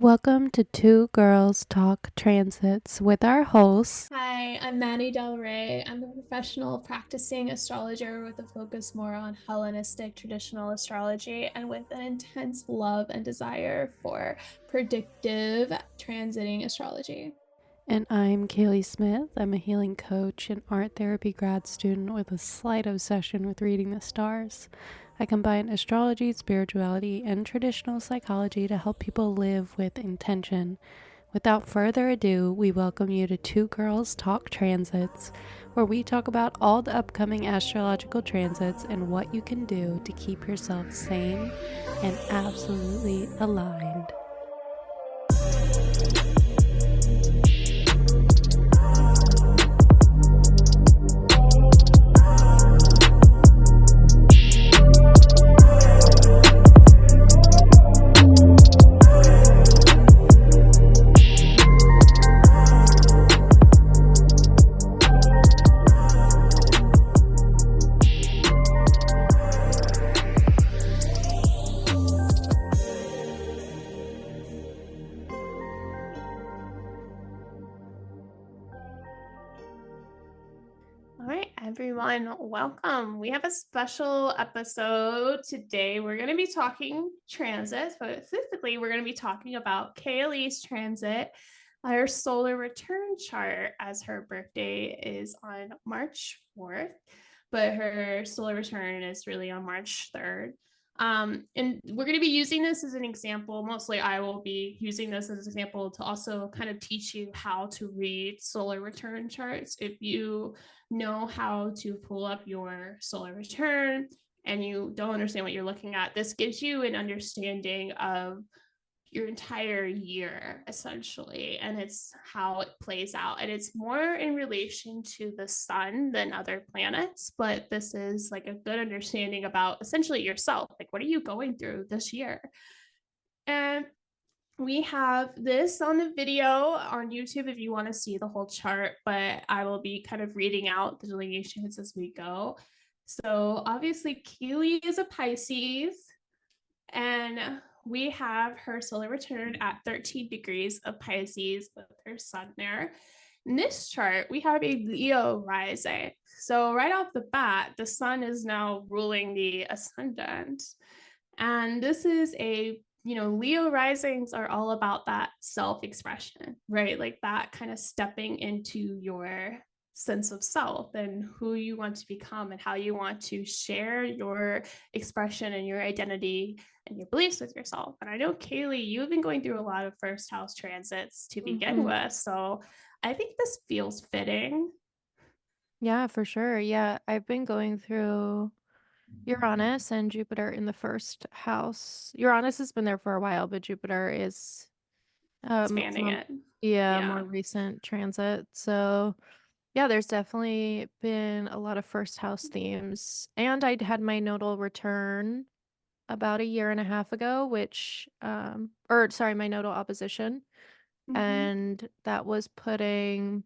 Welcome to Two Girls Talk Transits with our hosts. Hi, I'm Maddie.delrae. I'm a professional practicing astrologer with a focus more on Hellenistic traditional astrology and with an intense love and desire for predictive transiting astrology. And I'm Kaleigh Smith. I'm a healing coach and art therapy grad student with a slight obsession with reading the stars. I combine astrology, spirituality, and traditional psychology to help people live with intention. Without further ado, we welcome you to Two Girls Talk Transits, where we talk about all the upcoming astrological transits and what you can do to keep yourself sane and absolutely aligned. All right, everyone, welcome. We have a special episode today. We're going to be talking transits, but specifically, we're going to be talking about Kaleigh's transit, her solar return chart, as her birthday is on March 4th, but her solar return is really on March 3rd. And we're going to be using this as an example. Mostly, I will be using this as an example to also kind of teach you how to read solar return charts. If you know how to pull up your solar return and you don't understand what you're looking at, this gives you an understanding of your entire year essentially, and it's how it plays out, and it's more in relation to the sun than other planets, but this is like a good understanding about essentially yourself, like what are you going through this year. And we have this on the video on YouTube if you want to see the whole chart, but I will be kind of reading out the delineations as we go. So obviously Kaleigh is a Pisces, and we have her solar return at 13 degrees of Pisces with her sun there. In this chart, we have a Leo rising. So right off the bat, the sun is now ruling the ascendant. And this is Leo risings are all about that self-expression, right? Like that kind of stepping into your sense of self and who you want to become and how you want to share your expression and your identity and your beliefs with yourself. And I know, Kaleigh, you've been going through a lot of first house transits to begin with. So I think this feels fitting. Yeah, for sure. Yeah, I've been going through Uranus and Jupiter in the first house. Uranus has been there for a while, but Jupiter is much Expanding more, it. yeah, more Yeah. recent transit. So yeah, there's definitely been a lot of first house themes. And I'd had my nodal return about a year and a half ago, my nodal opposition. Mm-hmm. And that was putting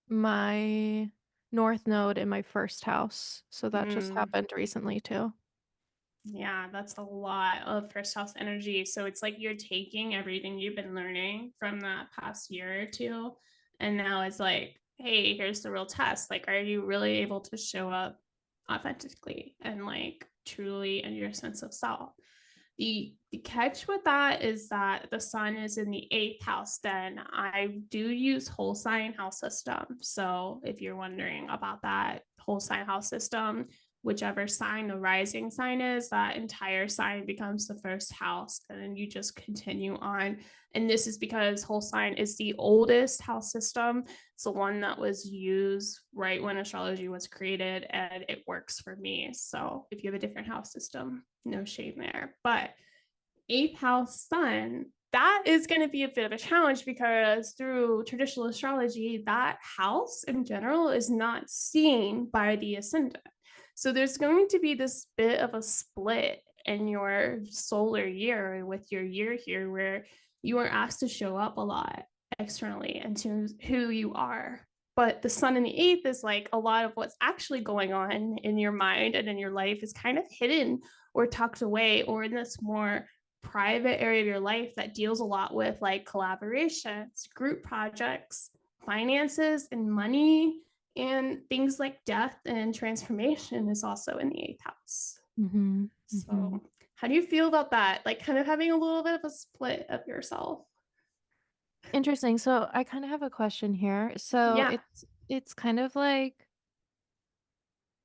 my north node in my first house. So that just Mm. happened recently too. Yeah, that's a lot of first house energy. So it's like you're taking everything you've been learning from that past year or two. And now it's like, hey, here's the real test. Like, are you really able to show up authentically and like truly in your sense of self? The catch with that is that the sun is in the eighth house. Then I do use whole sign house system. So if you're wondering about that whole sign house system, whichever sign the rising sign is, that entire sign becomes the first house. And then you just continue on. And this is because whole sign is the oldest house system. It's the one that was used right when astrology was created, and it works for me. So if you have a different house system, no shame there. But eighth house sun, that is going to be a bit of a challenge because through traditional astrology, that house in general is not seen by the ascendant. So there's going to be this bit of a split in your solar year with your year here where you are asked to show up a lot externally and to who you are. But the sun in the eighth is like a lot of what's actually going on in your mind and in your life is kind of hidden or tucked away or in this more private area of your life that deals a lot with like collaborations, group projects, finances, and money, and things like death and transformation is also in the eighth house. Mm-hmm. Mm-hmm. So, how do you feel about that? Like, kind of having a little bit of a split of yourself. Interesting. So I kind of have a question here. So Yeah. it's kind of like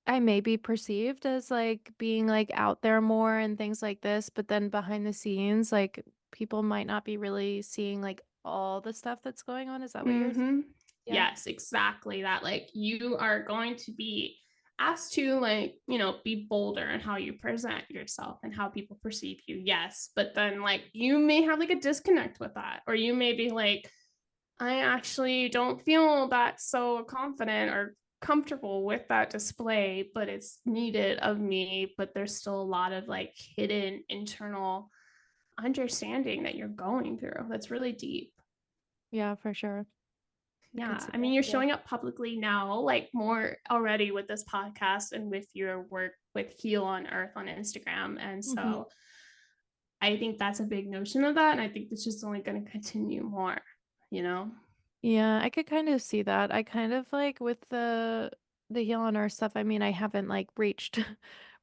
I may be perceived as like being like out there more and things like this, but then behind the scenes, like people might not be really seeing like all the stuff that's going on. Is that what you're saying? Mm-hmm. Yeah. Yes, exactly that. Like, you are going to be asked to, like, be bolder in how you present yourself and how people perceive you. Yes. But then, like, you may have like a disconnect with that, or you may be like, I actually don't feel that so confident or comfortable with that display, but it's needed of me. But there's still a lot of like hidden internal understanding that you're going through that's really deep. Yeah, for sure. I could Yeah. see I that. mean, you're Yeah. showing up publicly now, like more already with this podcast and with your work with Heal.onearth on Instagram. And Hmm. so I think that's a big notion of that. And I think it's just only going to continue more, you know? Yeah, I could kind of see that. I kind of like with the Heal on Earth stuff. I mean, I haven't like reached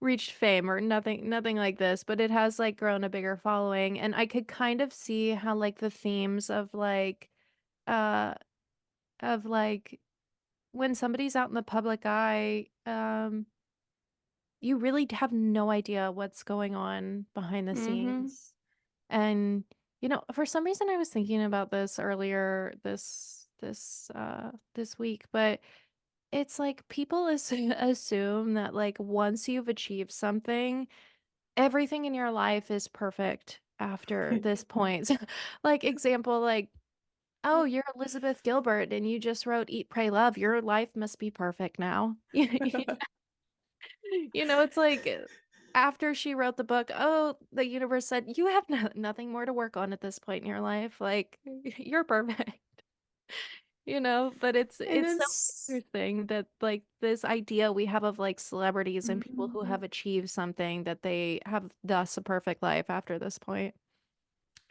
reached fame or nothing like this, but it has like grown a bigger following, and I could kind of see how like the themes uh of like when somebody's out in the public eye, you really have no idea what's going on behind the Mm-hmm. scenes. And for some reason I was thinking about this earlier this week, but it's like people assume that like once you've achieved something, everything in your life is perfect after this point. Like example, like, oh, you're Elizabeth Gilbert and you just wrote Eat, Pray, Love. Your life must be perfect now. It's like after she wrote the book, oh, the universe said, you have nothing more to work on at this point in your life. Like, you're perfect. But it's And it's so it's interesting that like this idea we have of like celebrities and people who mhm. have achieved something that they have thus a perfect life after this point.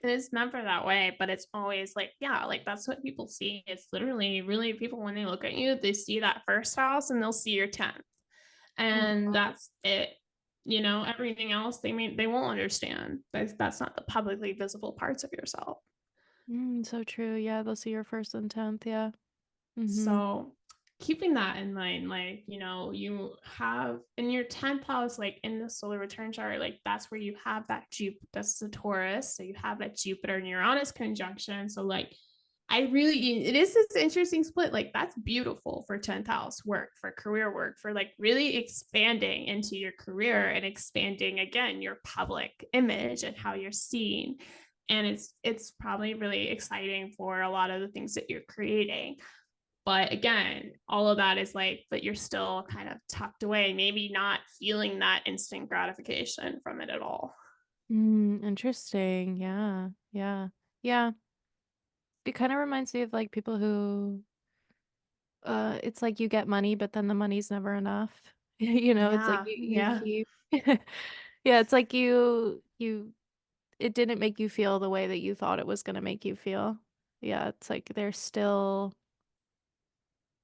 And it's never that way, but it's always like, yeah, like that's what people see. It's literally really people when they look at you, they see that first house and they'll see your 10th. And Mhm. that's it. Everything else they won't understand. That's not the publicly visible parts of yourself. So true. Yeah, they'll see your first and 10th. Yeah. Mm-hmm. So keeping that in mind, like, you have in your 10th house, like in the solar return chart, like that's where you have that Jupiter, that's the Taurus. So you have that Jupiter and Uranus conjunction. So like it is this interesting split. Like that's beautiful for 10th house work, for career work, for like really expanding into your career and expanding again your public image and how you're seen. And it's probably really exciting for a lot of the things that you're creating. But again, all of that is like, but you're still kind of tucked away, maybe not feeling that instant gratification from it at all. Interesting. Yeah. Yeah. Yeah. It kind of reminds me of like people who it's like you get money, but then the money's never enough. It's like Yeah, you yeah. keep yeah, it's like you it didn't make you feel the way that you thought it was gonna make you feel. Yeah, it's like there's still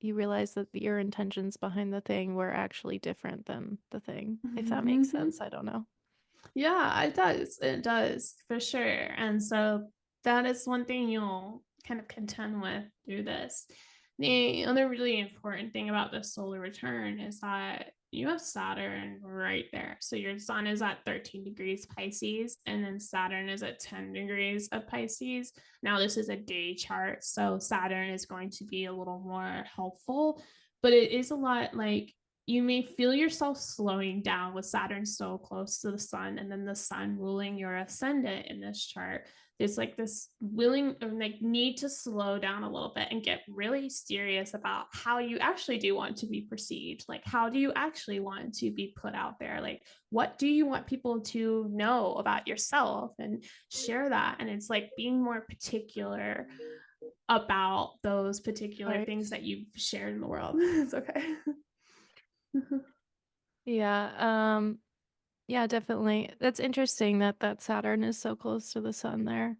you realize that your intentions behind the thing were actually different than the thing, if that makes Mm-hmm. sense. I don't know. Yeah, it does. It does for sure. And so that is one thing you'll kind of contend with through this. The other really important thing about the solar return is that you have Saturn right there. So your sun is at 13 degrees Pisces, and then Saturn is at 10 degrees of Pisces. Now, this is a day chart. So Saturn is going to be a little more helpful, but it is a lot like you may feel yourself slowing down with Saturn so close to the sun and then the sun ruling your ascendant in this chart. There's like this willing or like need to slow down a little bit and get really serious about how you actually do want to be perceived. Like, how do you actually want to be put out there? Like, what do you want people to know about yourself and share that? And it's like being more particular about those particular Right. things that you've shared in the world. It's okay. Yeah. Yeah, definitely. That's interesting that Saturn is so close to the sun there.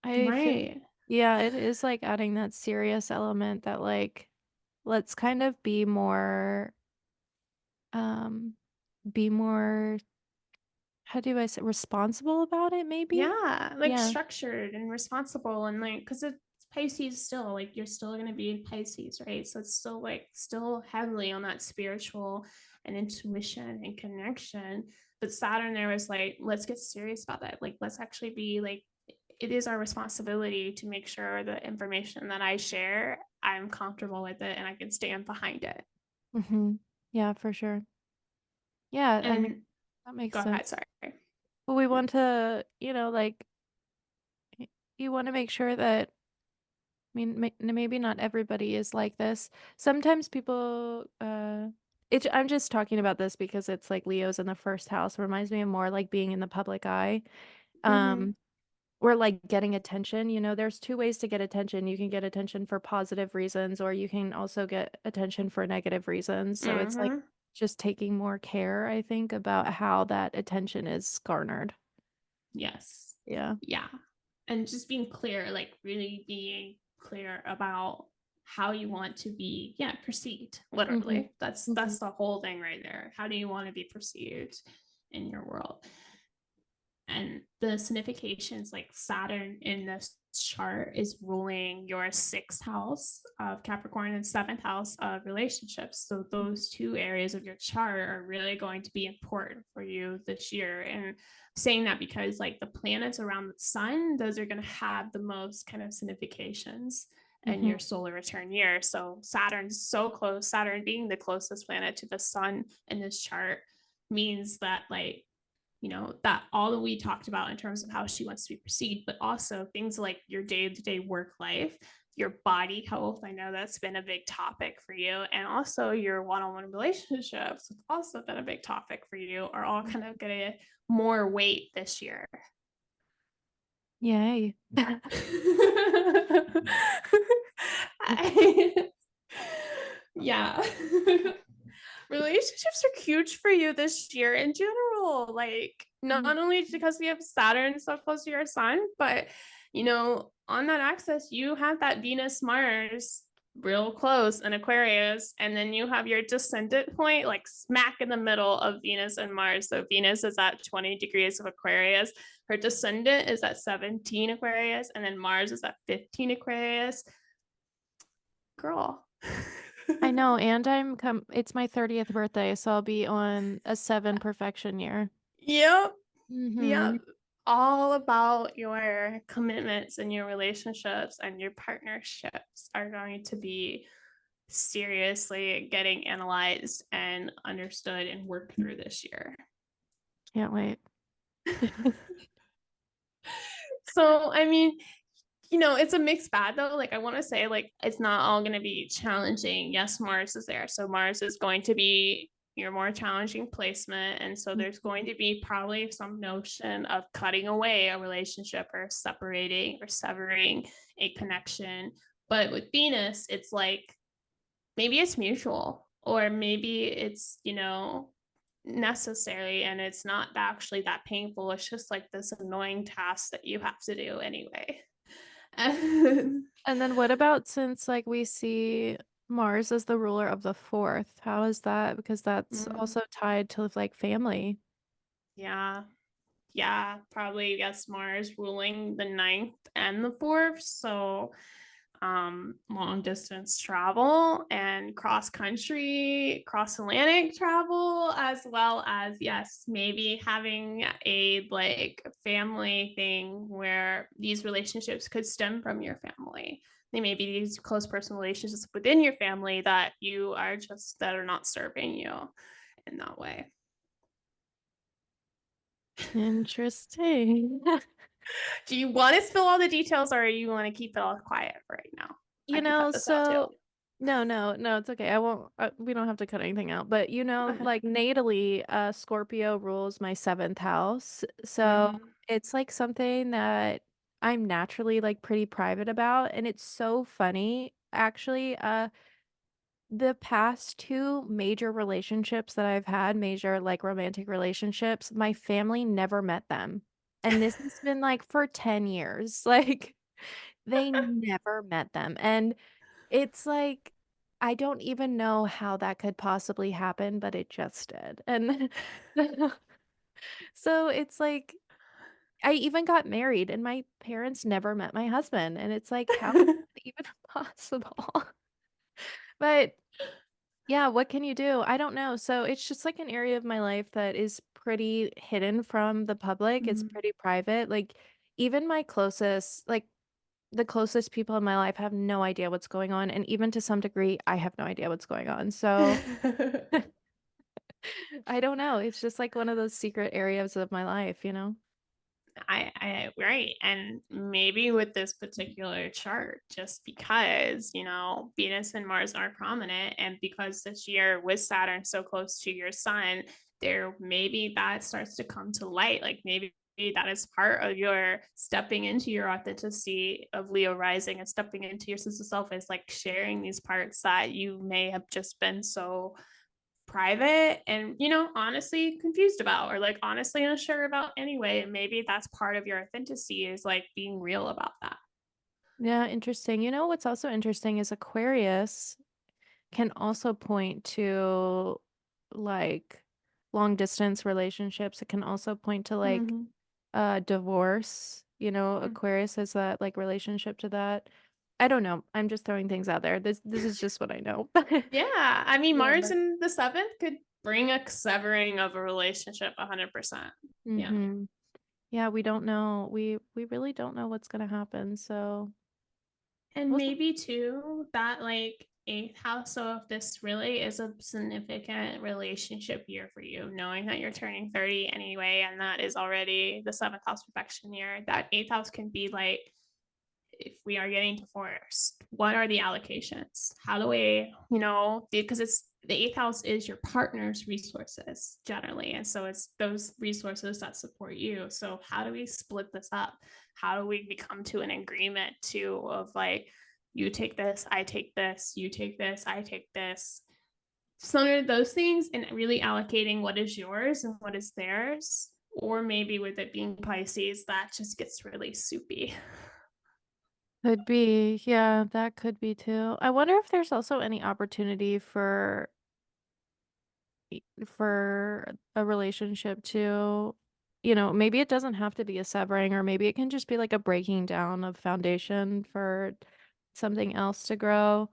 I feel Right. yeah, it is, like, adding that serious element that, like, let's kind of um, be more how do I say responsible about it maybe? Yeah, like Yeah. structured and responsible and like because it's Pisces still, like you're still gonna be in Pisces, right? So it's still like still heavily on that spiritual and intuition and connection. But Saturn there was like, let's get serious about that. Like let's actually be like it is our responsibility to make sure the information that I share, I'm comfortable with it and I can stand behind it. Mhm. Yeah, for sure. Yeah, I mean, And that makes go ahead, sense. sorry. But we want to, like, y you wanna make sure that I mean, maybe not everybody is like this. Sometimes people, I'm just talking about this because it's like Leo's in the first house. It reminds me of more like being in the public eye, Mm-hmm. um, or like getting attention. There's two ways to get attention. You can get attention for positive reasons, or you can also get attention for negative reasons. So it's like Mm-hmm. just taking more care, I think, about how that attention is garnered. Yes. Yeah. Yeah. And just being clear, like really being clear about how you want to be, yeah, perceived, Mm-hmm. literally. That's Mm-hmm. that's the whole thing right there. How do you want to be perceived in your world? And the significations like Saturn in this chart is ruling your sixth house of Capricorn and seventh house of relationships. So those two areas of your chart are really going to be important for you this year. And saying that because like the planets around the sun, those are going to have the most kind of significations in Mm-hmm. your solar return year. So Saturn's so close, Saturn being the closest planet to the sun in this chart means that like that all that we talked about in terms of how she wants to be perceived, but also things like your day-to-day work life, your body health. I know that's been a big topic for you. And also your one-on-one relationships, it's also been a big topic for you, are all kind of getting more weight this year. Yay. I, yeah. Relationships are huge for you this year in general. Like, not only because we have Saturn so close to your sun, but on that axis, you have that Venus Mars real close in Aquarius, and then you have your descendant point like smack in the middle of Venus and Mars. So Venus is at 20 degrees of Aquarius, her descendant is at 17 Aquarius, and then Mars is at 15 Aquarius. Girl. I know, and it's my 30th birthday, so I'll be on a 7 perfection year. Yep. Yep. Mhm. All about your commitments and your relationships and your partnerships are going to be seriously getting analyzed and understood and worked through this year. Can't wait. So, I mean, it's a mixed bag though. Like, I want to say, like, it's not all going to be challenging. Yes, Mars is there. So, Mars is going to be your more challenging placement. And so, there's going to be probably some notion of cutting away a relationship or separating or severing a connection. But with Venus, it's like maybe it's mutual or maybe it's, necessary and it's not actually that painful. It's just like this annoying task that you have to do anyway. And then what about since, like, we see Mars as the ruler of the 4th? How is that? Because that's Mm, also tied to, like, family. yeah. Yeah. Probably, yes, Mars ruling the ninth and the fourth. So, long distance travel and cross country, cross Atlantic travel, as well as, yes, maybe having a like family thing where these relationships could stem from your family. They may be these close personal relationships within your family that are not serving you in that way. Interesting. Do you want to spill all the details or you want to keep it all quiet for right now? I can cut this out too. So no, no, no, it's okay. I won't we don't have to cut anything out. But Okay. like natally, Scorpio rules my 7th house. So Mm-hmm. it's like something that I'm naturally like pretty private about, and it's so funny actually. the past two major relationships that I've had, major like romantic relationships, my family never met them. And this has been like for 10 years. Like they never met them. And it's like I don't even know how that could possibly happen, but it just did. And so it's like I even got married and my parents never met my husband. And it's like, how is that even possible? But yeah, what can you do? I don't know. So it's just like an area of my life that is pretty hidden from the public. It's Mhm. pretty private. Like even my closest, like the closest people in my life have no idea what's going on. And even to some degree, I have no idea what's going on. So I don't know. It's just like one of those secret areas of my life, you know? Right. And maybe with this particular chart, just because, Venus and Mars are prominent, and because this year with Saturn so close to your sun, there maybe that starts to come to light. Like maybe that is part of your stepping into your authenticity of Leo rising, and stepping into your sense of self is like sharing these parts that you may have just been so private and honestly confused about, or like honestly unsure about anyway, and maybe that's part of your authenticity is like being real about that. Yeah, interesting. You know what's also interesting is Aquarius can also point to like long distance relationships. It can also point to like Hmm. divorce. You know, Aquarius has that like relationship to that. I don't know. I'm just throwing things out there. This is just what I know. Yeah, I mean, Yeah, Mars but in the seventh could bring a severing of a relationship 100%. Yeah. hmm. Yeah, we don't know. We really don't know what's gonna happen. So And we'll see. maybe too that like eighth house. So if this really is a significant relationship year for you, knowing that you're turning 30 anyway, and that is already the seventh house perfection year, that eighth house can be like, if we are getting divorced, what are the allocations? How do we, because it's the eighth house is your partner's resources generally. And so it's those resources that support you. So how do we split this up? How do we come to an agreement too of like, you take this, I take this, you take this, I take this. Some of those things, and really allocating what is yours and what is theirs. Or maybe with it being Pisces, that just gets really soupy. Could be. Yeah, that could be too. I wonder if there's also any opportunity for a relationship to, maybe it doesn't have to be a severing, or maybe it can just be like a breaking down of foundation for something else to grow.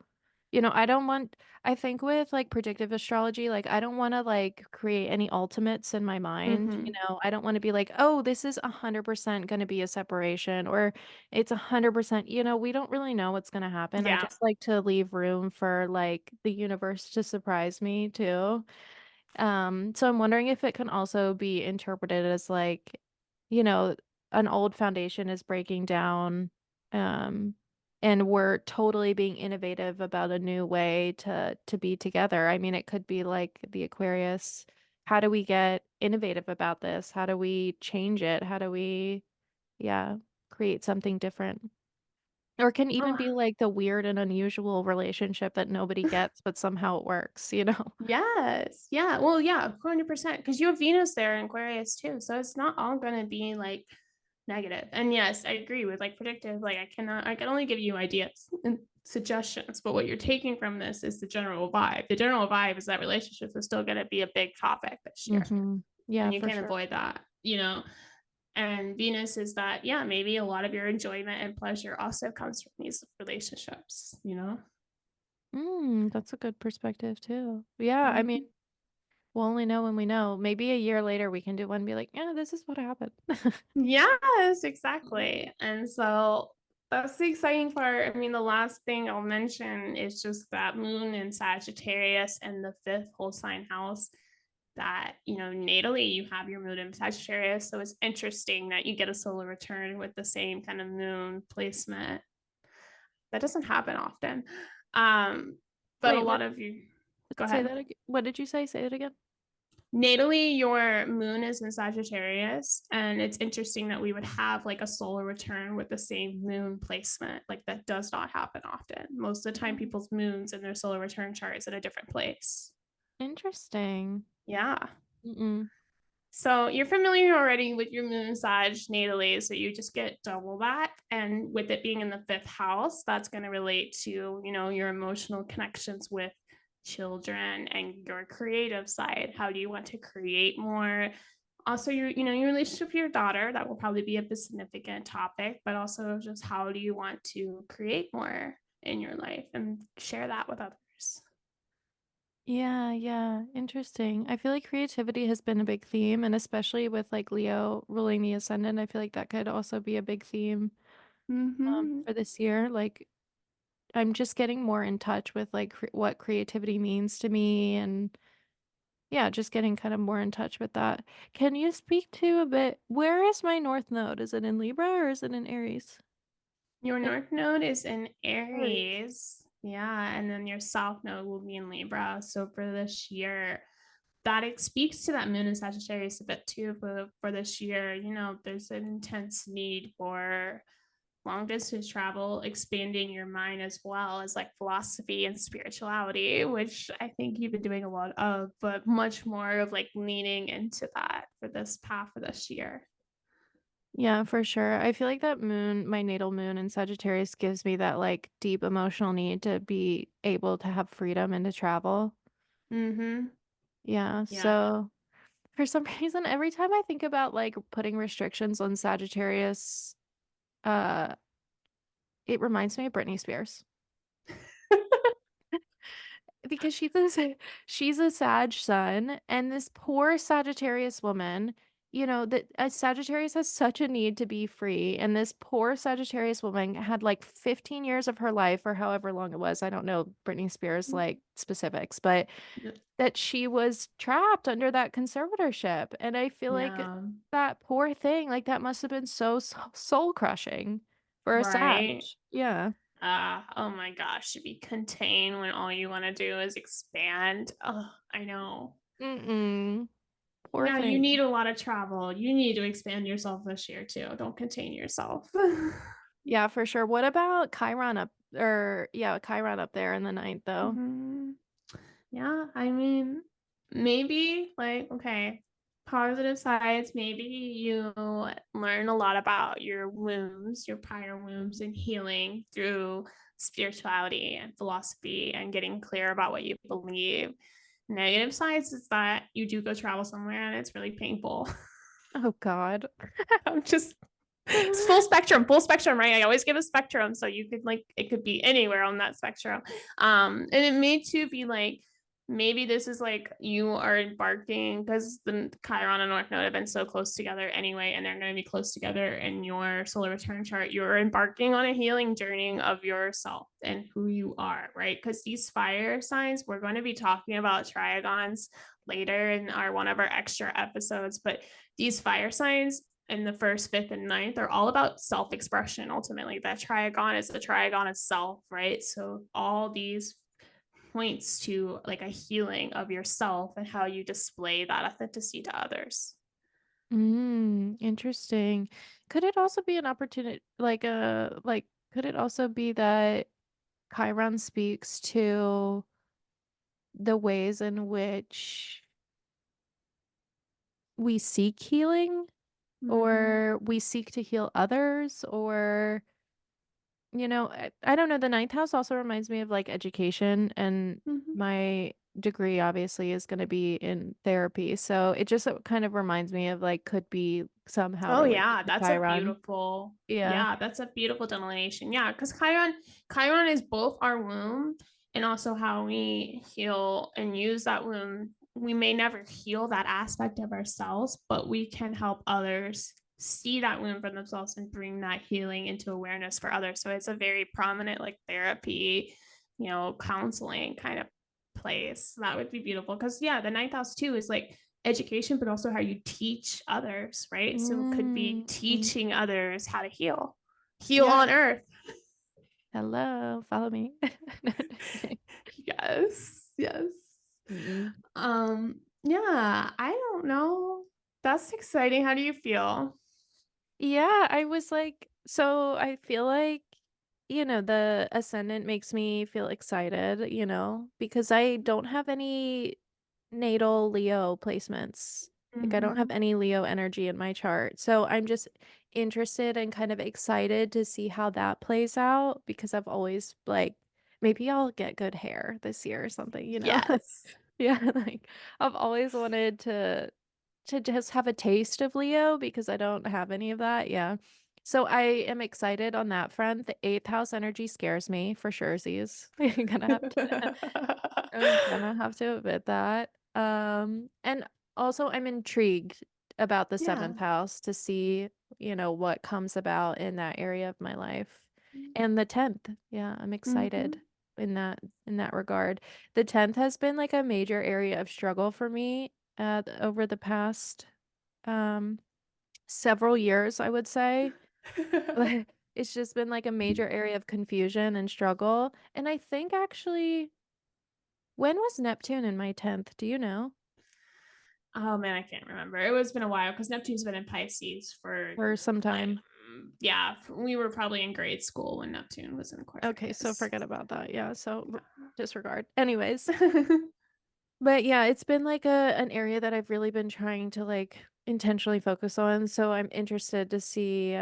I don't want, I think with like predictive astrology, like I don't want to like create any ultimates in my mind. Mm-hmm. I don't want to be like, oh, this is 100% going to be a separation, or it's 100%, we don't really know what's going to happen. I Yeah. just like to leave room for like the universe to surprise me too. So I'm wondering if it can also be interpreted as like, you know, an old foundation is breaking down, um, and we're totally being innovative about a new way to be together. I mean, it could be like the Aquarius. How do we get innovative about this? How do we change it? How do we, yeah, create something different? Or it can even Oh, be like the weird and unusual relationship that nobody gets, but somehow it works, you know? yes. Yeah. Well, yeah, 100%. Because you have Venus there in Aquarius too. So it's not all going to be like negative. And yes, I agree with like predictive. Like I can only give you ideas and suggestions, but what you're taking from this is the general vibe. The general vibe is that relationships are still going to be a big topic this year. Hmm. Yeah, And you for can't sure. avoid that. And Venus is that, yeah, maybe a lot of your enjoyment and pleasure also comes from these relationships. That's a good perspective too. Yeah, I mean, Mhm. we'll only know when we know. Maybe a year later we can do one and be like, yeah, this is what happened. Yes, exactly. And so that's the exciting part. I mean, the last thing I'll mention is just that moon in Sagittarius and the fifth whole sign house that, natally you have your moon in Sagittarius. So it's interesting that you get a solar return with the same kind of moon placement. That doesn't happen often. But a Wait, what? lot of you, go Say ahead. that again. What did you say? Say it again. Natally, your moon is in Sagittarius, and it's interesting that we would have like a solar return with the same moon placement. Like that does not happen often. Most of the time, people's moons in their solar return chart is in a different place. Interesting. Yeah. Mm-mm. So you're familiar already with your moon Sag natally, so you just get double that. And with it being in the fifth house, that's going to relate to, your emotional connections with children and your creative side. How do you want to create more? Also, your relationship with your daughter, that will probably be a significant topic, but also just how do you want to create more in your life and share that with others. Yeah, interesting. I feel like creativity has been a big theme, and especially with like Leo ruling the ascendant, I feel like that could also be a big theme Mm-hmm. for this year. Like I'm just getting more in touch with like what creativity means to me, and yeah, just getting kind of more in touch with that. Can you speak to a bit, where is my North Node? Is it in Libra or is it in Aries? Your In North Node is in Aries. Aries. Yeah. And then your South Node will be in Libra. So for this year, that it speaks to that moon in Sagittarius a bit too. For this year, there's an intense need for long distance travel, expanding your mind as well as like philosophy and spirituality, which I think you've been doing a lot of, but much more of like leaning into that for this path for this year. Yeah, for sure. I feel like that moon, my natal moon in Sagittarius gives me that like deep emotional need to be able to have freedom and to travel. Mm-hmm. Yeah, Yeah. so for some reason, every time I think about like putting restrictions on Sagittarius, uh, it reminds me of Britney Spears. Because she's a Sag sun, and this poor Sagittarius woman, that a Sagittarius has such a need to be free, and this poor Sagittarius woman had like 15 years of her life, or however long it was. I don't know Britney Spears like specifics, but that she was trapped under that conservatorship, and I feel like Yeah. that poor thing, like that must have been so soul crushing for a Sag. Right. Yeah. Oh my gosh, to be contained when all you want to do is expand. Oh, I know. Mm-mm. Poor Yeah, you thing. need a lot of travel. You need to expand yourself this year too. Don't contain yourself. Yeah, for sure. What about Chiron up or yeah, Chiron up there in the ninth though? Mhm. Yeah, I mean, maybe like, okay, positive sides, maybe you learn a lot about your wounds, your prior wounds, and healing through spirituality and philosophy and getting clear about what you believe. Negative sides is that you do go travel somewhere and it's really painful. Oh God. I'm just it's full spectrum, right? I always give a spectrum, so you could like it could be anywhere on that spectrum. And it may too be like maybe this is like you are embarking because the Chiron and North Node have been so close together anyway, and they're going to be close together in your solar return chart. You're embarking on a healing journey of yourself and who you are, right? Because these fire signs, we're going to be talking about triagons later in our one of our extra episodes, but these fire signs in the first, fifth, and ninth are all about self-expression. Ultimately, that triagon is the triagon of self, right? So all these points to like a healing of yourself and how you display that authenticity to others. Interesting. Could it also be an opportunity like could it also be that Chiron speaks to the ways in which we seek healing Mm-hmm. or we seek to heal others or I don't know. The ninth house also reminds me of like education, and Mm-hmm. my degree obviously is going to be in therapy. So it just kind of reminds me of like could be somehow Oh related yeah, to that's a Chiron. beautiful, Yeah. yeah, that's a beautiful delineation. Yeah, because Chiron is both our womb and also how we heal and use that womb. We may never heal that aspect of ourselves, but we can help others see that womb for themselves and bring that healing into awareness for others. So it's a very prominent like therapy, counseling kind of place. That would be beautiful. Because yeah, the ninth house too is like education, but also how you teach others, right? So it could be Mm. teaching others how to heal. Heal Yeah. on earth. Hello, follow me. Yes, yes. Mm-mm. Um, Yeah, I don't know. That's exciting. How do you feel? Yeah, I was like, so I feel like, the ascendant makes me feel excited, because I don't have any natal Leo placements. Like, I don't have Mhm. any Leo energy in my chart. So I'm just interested and kind of excited to see how that plays out because I've always, like, maybe I'll get good hair this year or something. Yes. Yeah, like I've always wanted to just have a taste of Leo because I don't have any of that. Yeah. So I am excited on that front. The eighth house energy scares me for sure. I'm gonna have to admit that. And also I'm intrigued about the Yeah. seventh house to see, what comes about in that area of my life. And the 10th. Yeah, I'm excited Mhm. in that regard. The 10th has been like a major area of struggle for me over the past um several years, I would say. Like, it's just been like a major area of confusion and struggle. And I think actually, when was Neptune in my 10th? Do you know? Oh man, I can't remember. It was been a while because Neptune's been in Pisces for For some like time. yeah, we were probably in grade school when Neptune was in Okay, so Aquarius. forget about that. Yeah, so disregard. Anyways, Yeah. but yeah, it's been like an area that I've really been trying to like intentionally focus on. So I'm interested to see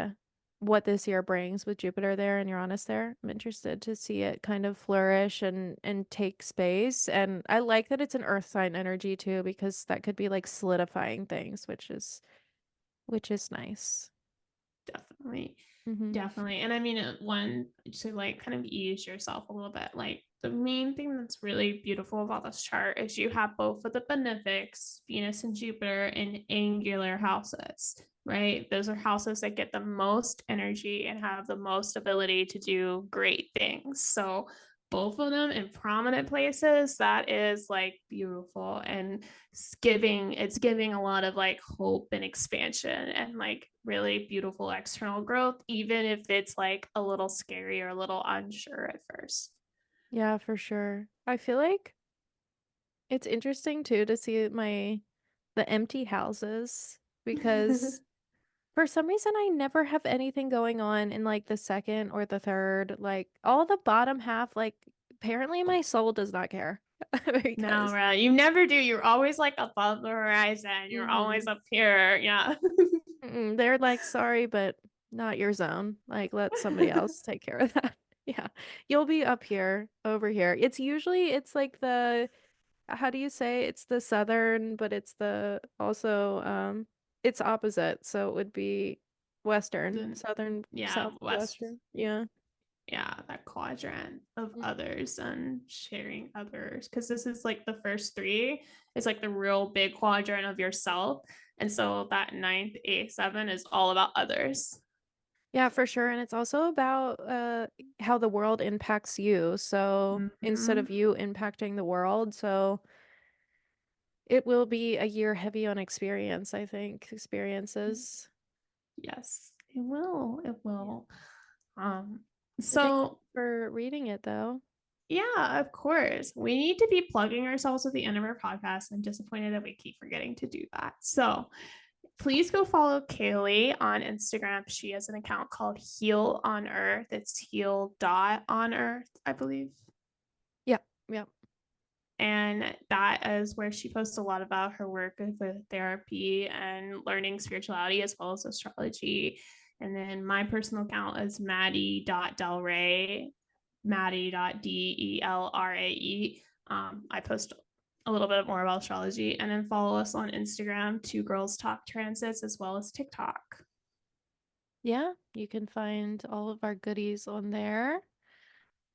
what this year brings with Jupiter there and Uranus there. I'm interested to see it kind of flourish and take space. And I like that it's an earth sign energy too, because that could be like solidifying things, which is nice. Definitely. Mm-hmm. Definitely. And I mean, one to like kind of ease yourself a little bit. Like the main thing that's really beautiful about this chart is you have both of the benefics, Venus and Jupiter, in angular houses, right? Those are houses that get the most energy and have the most ability to do great things. So both of them in prominent places, that is like beautiful. And it's giving a lot of like hope and expansion and like really beautiful external growth, even if it's like a little scary or a little unsure at first. Yeah, for sure. I feel like it's interesting too to see the empty houses because for some reason I never have anything going on in like the second or the third. Like all the bottom half, like apparently my soul does not care No, because right. You never do. You're always like above the horizon. You're always Mhm. up here. Yeah. They're like, sorry, but not your zone. Like let somebody else take care of that. Yeah. You'll be up here, over here. It's like the how do you say it's the southern, but it's the also it's opposite. So it would be western, Then, southern, yeah, West. southwestern. Yeah. Yeah, that quadrant of Mm. others and sharing others. Because this is like the first three, it's like the real big quadrant of yourself. And so that ninth, eighth, seven is all about others. Yeah, for sure. And it's also about how the world impacts you. So instead Mhm. of you impacting the world, so it will be a year heavy on experience, I think, experiences. Yes, it will. It Yeah. will. Um, But thank you so for reading it though. yeah, of course. We need to be plugging ourselves at the end of our podcast. I'm disappointed that we keep forgetting to do that. So please go follow Kaleigh on Instagram. She has an account called Heal.onearth. It's heal.onearth, I believe. Yeah. Yeah. And that is where she posts a lot about her work with therapy and learning spirituality as well as astrology. And then my personal account is maddie.delrae, maddie.delrae. I post a little bit more about astrology, and then follow us on Instagram, Two Girls Talk Transits, as well as TikTok. Yeah, you can find all of our goodies on there.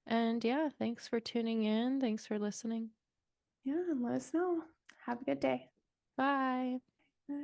And yeah, thanks for tuning in. Thanks for listening. Yeah, and let us know. Have a good day. Bye. Bye.